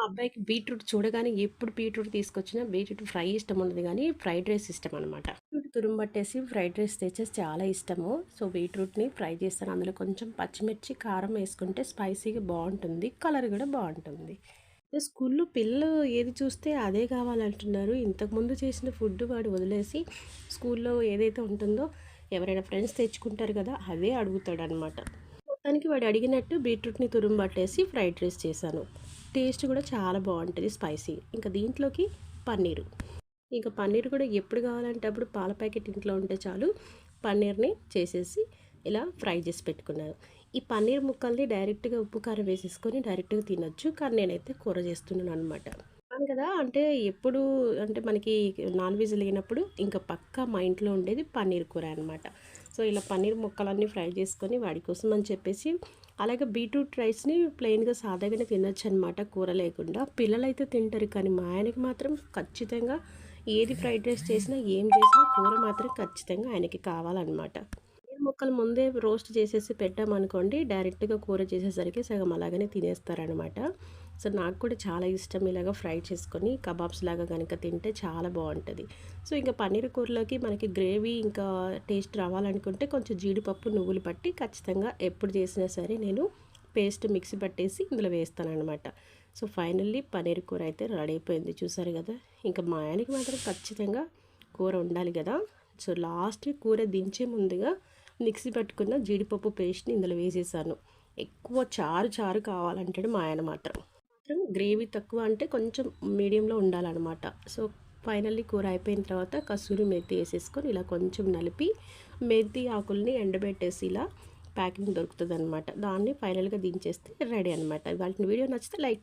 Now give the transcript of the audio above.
అబ్బాయికి బీట్రూట్ చూడగానే ఎప్పుడు బీట్రూట్ తీసుకొచ్చినా బీట్రూట్ ఫ్రై ఇష్టం ఉండదు గానీ, ఫ్రైడ్ రైస్ ఇష్టమనమాట. బీట్రూట్ తురుము పట్టేసి ఫ్రైడ్ రైస్ తెచ్చేసి చాలా ఇష్టము. సో, బీట్రూట్‌ని ఫ్రై చేస్తాను. అందులో కొంచెం పచ్చిమిర్చి, కారం వేసుకుంటే స్పైసీగా బావుంటుంది. కలర్ కూడా బావుంటుంది. స్కూల్లో పిల్లలు ఏది చూస్తే అదే కావాలంటున్నారు. ఇంతకుముందు చేసిన ఫుడ్ వాడు వదిలేసి స్కూల్లో ఏదైతే ఉంటుందో ఎవరైనా ఫ్రెండ్స్ తెచ్చుకుంటారు కదా! అదే అడుగుతాడనమాట. మొత్తానికి వాడు అడిగినట్టు బీట్రూట్‌ని తురుము పట్టేసి ఫ్రైడ్ రైస్ చేశాను. టేస్ట్ కూడా చాలా బావుంటది స్పైసీ. ఇంకా దీంట్లోకి పన్నీరు. ఇంకా పన్నీర్ కూడా ఎప్పుడు కావాలంటే అప్పుడు పాల ప్యాకెట్ ఇంట్లో ఉంటే చాలు పన్నీర్‌ని చేసేసి ఇలా ఫ్రై చేసి పెట్టుకున్నాను. ఈ పన్నీర్ ముక్కల్ని డైరెక్ట్‌గా ఉప్పు, కారం వేసేసుకొని డైరెక్ట్‌గా తినొచ్చు. కానీ నేనైతే కూర చేస్తున్నాననమాట. చెప్పాను కదా! అంటే ఎప్పుడు అంటే మనకి నాన్ వెజ్ లేనప్పుడు ఇంకా పక్కా మా ఇంట్లో ఉండేది పన్నీర్ కూర అనమాట. సో, ఇలా పన్నీర్ ముక్కలన్నీ ఫ్రై చేసుకొని వాడి కోసం అని చెప్పేసి అలాగే బీట్రూట్ రైస్‌ని ప్లెయిన్‌గా సాదాగానే తినొచ్చనమాట కూర లేకుండా. పిల్లలైతే తింటారు కానీ మా ఆయనకి మాత్రం ఖచ్చితంగా ఏది ఫ్రైడ్ రైస్ చేసినా, ఏం చేసినా కూర మాత్రం ఖచ్చితంగా ఆయనకి కావాలనమాట. పన్నీర్ ముక్కలు ముందే రోస్ట్ చేసేసి పెట్టామనుకోండి, డైరెక్ట్‌గా కూర చేసేసరికి సగం అలాగనే తినేస్తారనమాట. సో, నాకు కూడా చాలా ఇష్టం ఇలాగ ఫ్రై చేసుకొని కబాబ్స్ లాగా గనుక తింటే చాలా బావుంటది. సో, ఇంకా పన్నీర్ కూరలోకి మనకి గ్రేవీ ఇంకా టేస్ట్ రావాలనుకుంటే కొంచెం జీడిపప్పు, నువ్వులు పట్టి ఖచ్చితంగా ఎప్పుడు చేసినా సరే నేను పేస్ట్ మిక్సీ పట్టేసి ఇందులో వేస్తాననమాట. సో, ఫైనల్లీ పన్నీర్ కూర అయితే రెడీ అయిపోయింది చూసారు కదా! ఇంకా మా ఆయనకి మాత్రం ఖచ్చితంగా కూర ఉండాలి కదా! సో, లాస్ట్‌కి కూర దించే ముందుగా మిక్సీ పట్టుకున్న జీడిపప్పు పేస్ట్‌ని ఇందులో వేసేసాను. ఎక్కువ చారు చారు కావాలంటాడు మా ఆయన మాత్రం. గ్రేవీ తక్కువ అంటే కొంచెం మీడియంలో ఉండాలనమాట. సో, ఫైనల్లీ కూర అయిపోయిన తర్వాత కసూరి మేతి ఏసేసుకొని ఇలా కొంచెం నలిపి మెంతి ఆకుల్ని ఎండబెట్టేసి ఇలా ప్యాకింగ్ దొరుకుతదనమాట. దాన్ని ఫైనల్‌గా దించేస్తే రెడీ అనమాట. ఇవాల్టి వీడియో నచ్చితే లైక్